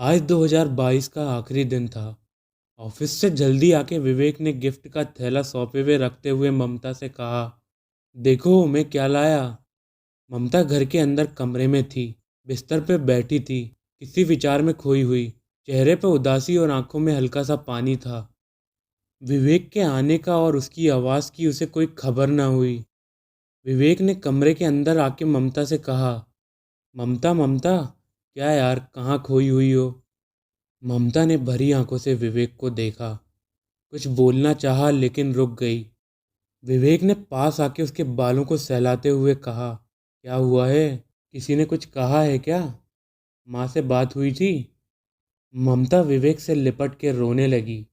आज 2022 का आखिरी दिन था। ऑफिस से जल्दी आके विवेक ने गिफ्ट का थैला सौंपे हुए रखते हुए ममता से कहा, देखो मैं क्या लाया। ममता घर के अंदर कमरे में थी। बिस्तर पे बैठी थी, किसी विचार में खोई हुई। चेहरे पे उदासी और आंखों में हल्का सा पानी था। विवेक के आने का और उसकी आवाज़ की उसे कोई खबर न हुई। विवेक ने कमरे के अंदर आके ममता से कहा, ममता ममता, क्या यार कहाँ खोई हुई हो। ममता ने भरी आंखों से विवेक को देखा। कुछ बोलना चाहा लेकिन रुक गई। विवेक ने पास आके उसके बालों को सहलाते हुए कहा, क्या हुआ है? किसी ने कुछ कहा है क्या? माँ से बात हुई थी? ममता विवेक से लिपट के रोने लगी।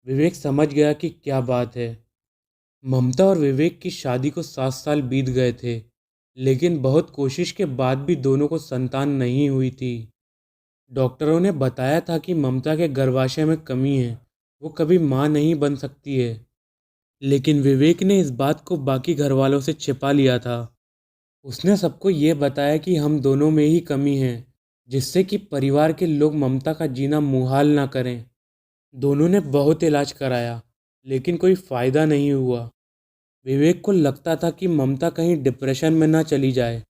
विवेक समझ गया कि क्या बात है। ममता और विवेक की शादी को 7 साल बीत गए थे, लेकिन बहुत कोशिश के बाद भी दोनों को संतान नहीं हुई थी। डॉक्टरों ने बताया था कि ममता के गर्भाशय में कमी है, वो कभी मां नहीं बन सकती है। लेकिन विवेक ने इस बात को बाकी घर वालों से छिपा लिया था। उसने सबको ये बताया कि हम दोनों में ही कमी है, जिससे कि परिवार के लोग ममता का जीना मुहाल ना करें। दोनों ने बहुत इलाज कराया, लेकिन कोई फ़ायदा नहीं हुआ। विवेक को लगता था कि ममता कहीं डिप्रेशन में ना चली जाए,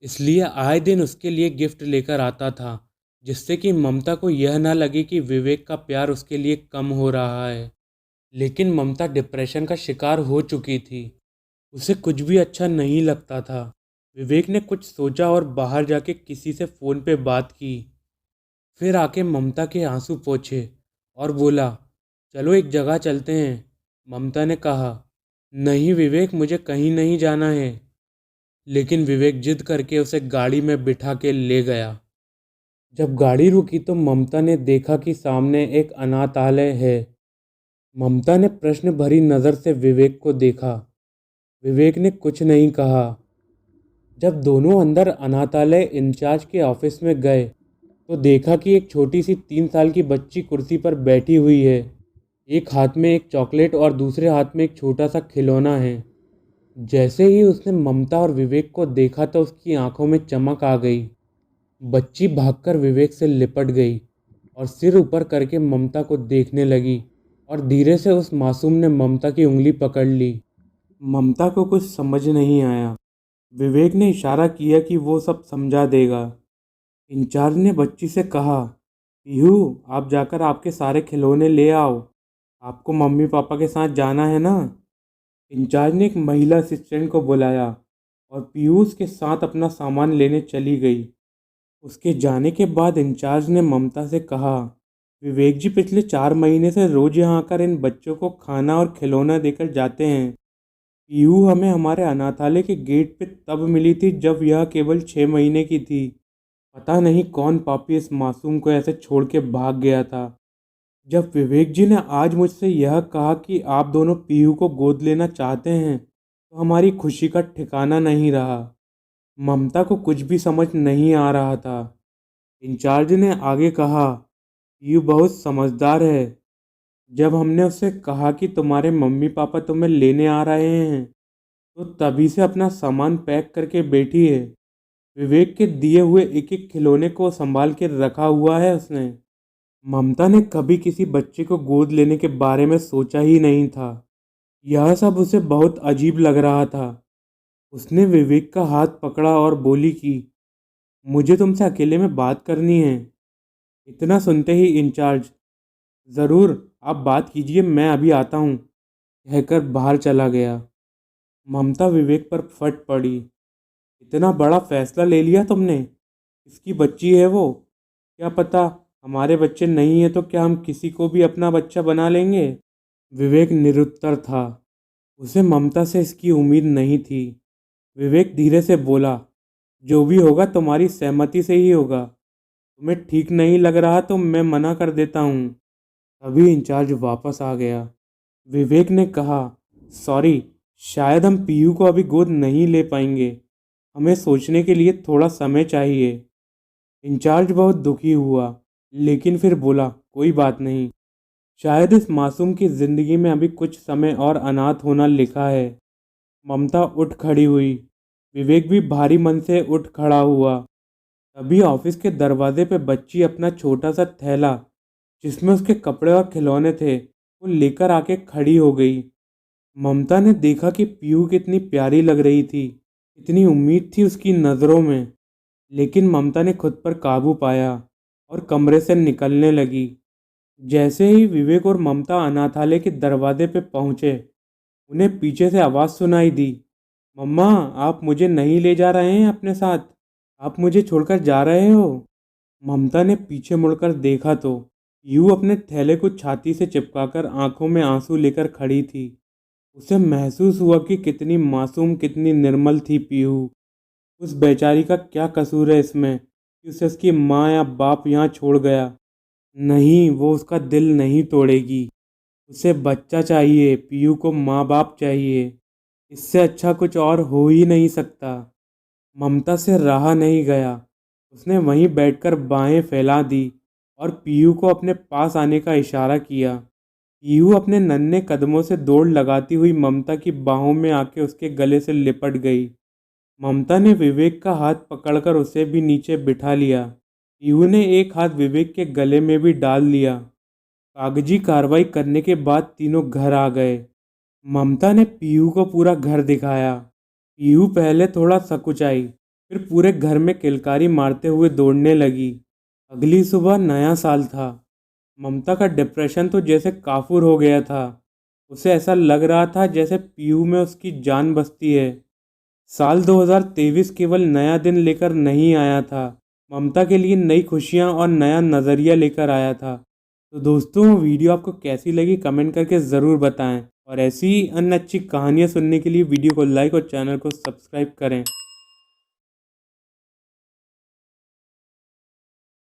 इसलिए आए दिन उसके लिए गिफ्ट लेकर आता था, जिससे कि ममता को यह ना लगे कि विवेक का प्यार उसके लिए कम हो रहा है। लेकिन ममता डिप्रेशन का शिकार हो चुकी थी। उसे कुछ भी अच्छा नहीं लगता था। विवेक ने कुछ सोचा और बाहर जाके किसी से फ़ोन पे बात की। फिर आके ममता के आंसू पोंछे और बोला, चलो एक जगह चलते हैं। ममता ने कहा, नहीं विवेक, मुझे कहीं नहीं जाना है। लेकिन विवेक जिद करके उसे गाड़ी में बिठा के ले गया। जब गाड़ी रुकी तो ममता ने देखा कि सामने एक अनाथालय है। ममता ने प्रश्न भरी नज़र से विवेक को देखा। विवेक ने कुछ नहीं कहा। जब दोनों अंदर अनाथालय इंचार्ज के ऑफिस में गए तो देखा कि एक छोटी सी 3 साल की बच्ची कुर्सी पर बैठी हुई है। एक हाथ में एक चॉकलेट और दूसरे हाथ में एक छोटा सा खिलौना है। जैसे ही उसने ममता और विवेक को देखा तो उसकी आंखों में चमक आ गई। बच्ची भागकर विवेक से लिपट गई और सिर ऊपर करके ममता को देखने लगी, और धीरे से उस मासूम ने ममता की उंगली पकड़ ली। ममता को कुछ समझ नहीं आया। विवेक ने इशारा किया कि वो सब समझा देगा। इंचार्ज ने बच्ची से कहा, पीहू, आप जाकर आपके सारे खिलौने ले आओ। आपको मम्मी पापा के साथ जाना है ना। इंचार्ज ने एक महिला असिस्टेंट को बुलाया और पीयूष के साथ अपना सामान लेने चली गई। उसके जाने के बाद इंचार्ज ने ममता से कहा, विवेक जी पिछले 4 महीने से रोज यहाँ आकर इन बच्चों को खाना और खिलौना देकर जाते हैं। पीहू हमें हमारे अनाथालय के गेट पे तब मिली थी जब यह केवल 6 महीने की थी। पता नहीं कौन पापी इस मासूम को ऐसे छोड़ के भाग गया था। जब विवेक जी ने आज मुझसे यह कहा कि आप दोनों पीहू को गोद लेना चाहते हैं तो हमारी खुशी का ठिकाना नहीं रहा। ममता को कुछ भी समझ नहीं आ रहा था। इंचार्ज ने आगे कहा, पीहू बहुत समझदार है। जब हमने उससे कहा कि तुम्हारे मम्मी पापा तुम्हें लेने आ रहे हैं तो तभी से अपना सामान पैक करके बैठी है। विवेक के दिए हुए एक एक खिलौने को संभाल के रखा हुआ है उसने। ममता ने कभी किसी बच्चे को गोद लेने के बारे में सोचा ही नहीं था। यह सब उसे बहुत अजीब लग रहा था। उसने विवेक का हाथ पकड़ा और बोली कि मुझे तुमसे अकेले में बात करनी है। इतना सुनते ही इंचार्ज, ज़रूर, आप बात कीजिए, मैं अभी आता हूँ, कहकर बाहर चला गया। ममता विवेक पर फट पड़ी। इतना बड़ा फैसला ले लिया तुमने? किसकी बच्ची है वो? क्या पता हमारे बच्चे नहीं है तो क्या हम किसी को भी अपना बच्चा बना लेंगे? विवेक निरुत्तर था। उसे ममता से इसकी उम्मीद नहीं थी। विवेक धीरे से बोला, जो भी होगा तुम्हारी सहमति से ही होगा। तुम्हें ठीक नहीं लग रहा तो मैं मना कर देता हूँ। तभी इंचार्ज वापस आ गया। विवेक ने कहा, सॉरी, शायद हम पीयू को अभी गोद नहीं ले पाएंगे। हमें सोचने के लिए थोड़ा समय चाहिए। इंचार्ज बहुत दुखी हुआ, लेकिन फिर बोला, कोई बात नहीं। शायद इस मासूम की ज़िंदगी में अभी कुछ समय और अनाथ होना लिखा है। ममता उठ खड़ी हुई। विवेक भी भारी मन से उठ खड़ा हुआ। तभी ऑफिस के दरवाजे पे बच्ची अपना छोटा सा थैला, जिसमें उसके कपड़े और खिलौने थे, वो लेकर आके खड़ी हो गई। ममता ने देखा कि पीहू कितनी प्यारी लग रही थी, इतनी उम्मीद थी उसकी नज़रों में। लेकिन ममता ने खुद पर काबू पाया और कमरे से निकलने लगी। जैसे ही विवेक और ममता अनाथालय के दरवाजे पे पहुंचे, उन्हें पीछे से आवाज़ सुनाई दी, मम्मा, आप मुझे नहीं ले जा रहे हैं अपने साथ? आप मुझे छोड़कर जा रहे हो? ममता ने पीछे मुड़कर देखा तो पीहू अपने थैले को छाती से चिपकाकर आंखों में आंसू लेकर खड़ी थी। उसे महसूस हुआ कि कितनी मासूम, कितनी निर्मल थी पीहू। उस बेचारी का क्या कसूर है इसमें कि उसे उसकी माँ या बाप यहाँ छोड़ गया? नहीं, वो उसका दिल नहीं तोड़ेगी। उसे बच्चा चाहिए, पीयू को माँ बाप चाहिए। इससे अच्छा कुछ और हो ही नहीं सकता। ममता से रहा नहीं गया। उसने वहीं बैठकर बाहें फैला दी और पीयू को अपने पास आने का इशारा किया। पीयू अपने नन्हे कदमों से दौड़ लगाती हुई ममता की बाहों में आके उसके गले से लिपट गई। ममता ने विवेक का हाथ पकड़कर उसे भी नीचे बिठा लिया। पीहू ने एक हाथ विवेक के गले में भी डाल लिया। कागजी कार्रवाई करने के बाद तीनों घर आ गए। ममता ने पीहू को पूरा घर दिखाया। पीहू पहले थोड़ा सकुचाई, फिर पूरे घर में किलकारी मारते हुए दौड़ने लगी। अगली सुबह नया साल था। ममता का डिप्रेशन तो जैसे काफूर हो गया था। उसे ऐसा लग रहा था जैसे पीहू में उसकी जान बसती है। साल 2023 केवल नया दिन लेकर नहीं आया था, ममता के लिए नई खुशियां और नया नज़रिया लेकर आया था। तो दोस्तों, वीडियो आपको कैसी लगी कमेंट करके ज़रूर बताएं, और ऐसी ही अन्य अच्छी कहानियां सुनने के लिए वीडियो को लाइक और चैनल को सब्सक्राइब करें।